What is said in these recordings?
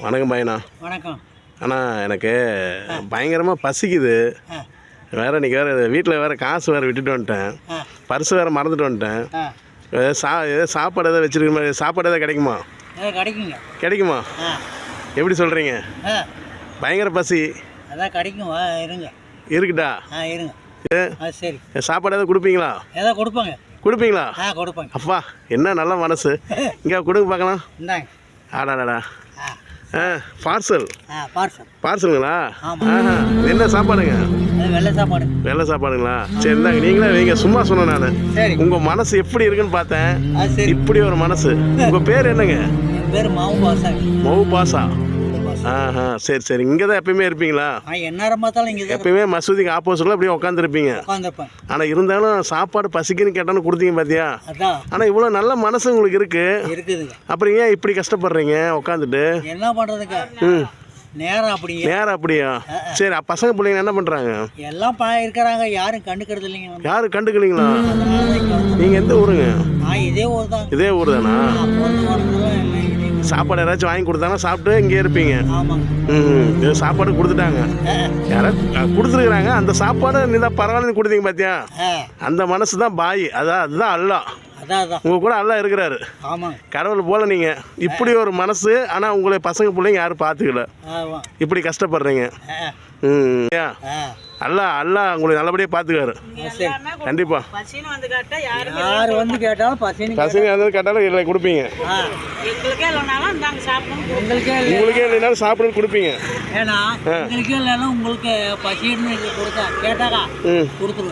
வணக்கம் பாய்ண்ணா. வணக்கம் அண்ணா, எனக்கு பயங்கரமாக பசிக்குது. வேறு இன்றைக்கி வேறு வீட்டில் வேறு காசு வேறு விட்டுட்டு வந்துட்டேன். பர்ஸ் வேறு மறந்துட்டு வந்துட்டேன். ஏதோ சாப்பாடு எதாவது வச்சுருக்க மாதிரி சாப்பாடு எதாவது கிடைக்குமா? கிடைக்குங்க. கிடைக்குமா? எப்படி சொல்கிறீங்க? பயங்கர பசி. அதான் கிடைக்கும், இருங்க. இருக்குடா? இருங்க. சரி, சாப்பாடு எதாவது கொடுப்பீங்களா? ஏதோ கொடுப்பாங்க. கொடுப்பீங்களா? கொடுப்பாங்க. அப்பா, என்ன நல்ல மனசு. இங்கே கொடுங்க பார்க்கலாம். இந்தாங்க. ஆடாடாடா. பார்சல். பார்சலுங்களா? என்ன சாப்பாடுங்க? வெள்ளை சாப்பாடு. வெள்ளை சாப்பாடுங்களா? சரி, இந்தாங்க. நீங்களே வைங்க. சும்மா சொன்னேன் நான். உங்கள் மனசு எப்படி இருக்குன்னு பார்த்தேன். இப்படி ஒரு மனசு. உங்கள் பேர் என்னங்க? என் பேர் மவு பாசா. மவு பாசா. சரி சரி. இங்கே தான் எப்பயுமே இருப்பீங்களா? எந்நேரம் பார்த்தாலும் இங்கே எப்பயுமே மசூதிக்கு ஆப்போசிட்டில் அப்படியே உட்காந்துருப்பீங்க. ஆனால் இருந்தாலும் சாப்பாடு பசிக்குன்னு கேட்டான்னு கொடுத்தீங்க பார்த்தியா? ஆனால் இவ்வளோ நல்ல மனசு உங்களுக்கு இருக்குதுங்க. அப்புறம் ஏன் இப்படி கஷ்டப்படுறீங்க உட்காந்துட்டு? என்ன பண்ணுறதுக்கு? நேரம் அப்படியா? சரி, பசங்க பிள்ளைங்க என்ன பண்ணுறாங்க? எல்லாம் இருக்கிறாங்க. யாரும் கண்டுக்கிறது இல்லைங்க. யாரும் கண்டுக்கலீங்களா? நீங்கள் எந்த ஊருங்க? இதே ஊர் தான். இதே ஊர் தானா? சாப்பாடு யாராச்சும் வாங்கி கொடுத்தாங்கன்னா சாப்பிட்டு இங்கே இருப்பீங்க. சாப்பாடு கொடுத்துட்டாங்க, யாராவது கொடுத்துருக்குறாங்க. அந்த சாப்பாடு நீ தான் பரவாயில்லன்னு கொடுத்தீங்க பார்த்தியா? அந்த மனசு தான் பாய். அதுதான் அல்லா. உங்க கூட அல்லா இருக்கிறாரு. கடவுள் போல நீங்க. இப்படி ஒரு மனசு. ஆனால் உங்களை பசங்க பிள்ளைங்க யாரும் பார்த்துக்கல. இப்படி கஷ்டப்படுறீங்க. அல்லா உங்களை நல்லபடியாக பார்த்துக்காரு. கண்டிப்பா. பசங்க வந்து கேட்டாலும் இல்லை கொடுப்பீங்க. உங்களுக்கே இல்லைனாலும் சாப்பிடணும் கொடுப்பீங்க.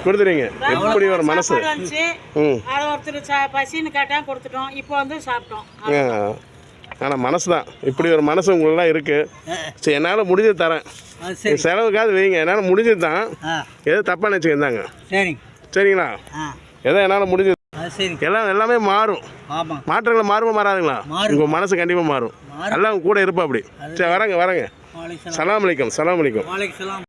கொடுத்துறீங்க. எப்படி ஒரு மனசு. ஆனால் மனசு தான். இப்படி ஒரு மனசு உங்களெல்லாம் இருக்குது. சரி, என்னால் முடிஞ்சது தரேன். செலவுக்காவது வைங்க. என்னால் முடிஞ்சது தான். ஏதோ தப்பாக நினச்சிக்கிருந்தாங்க. சரிங்களா? ஏதோ என்னால் முடிஞ்சது. எல்லாமே மாறும். மாற்றங்கள் மாறாதுங்களா? உங்கள் மனசு கண்டிப்பாக மாறும். எல்லாம் கூட இருப்பா அப்படி. சரி, வரேங்க. சலாம் அலைக்கும்.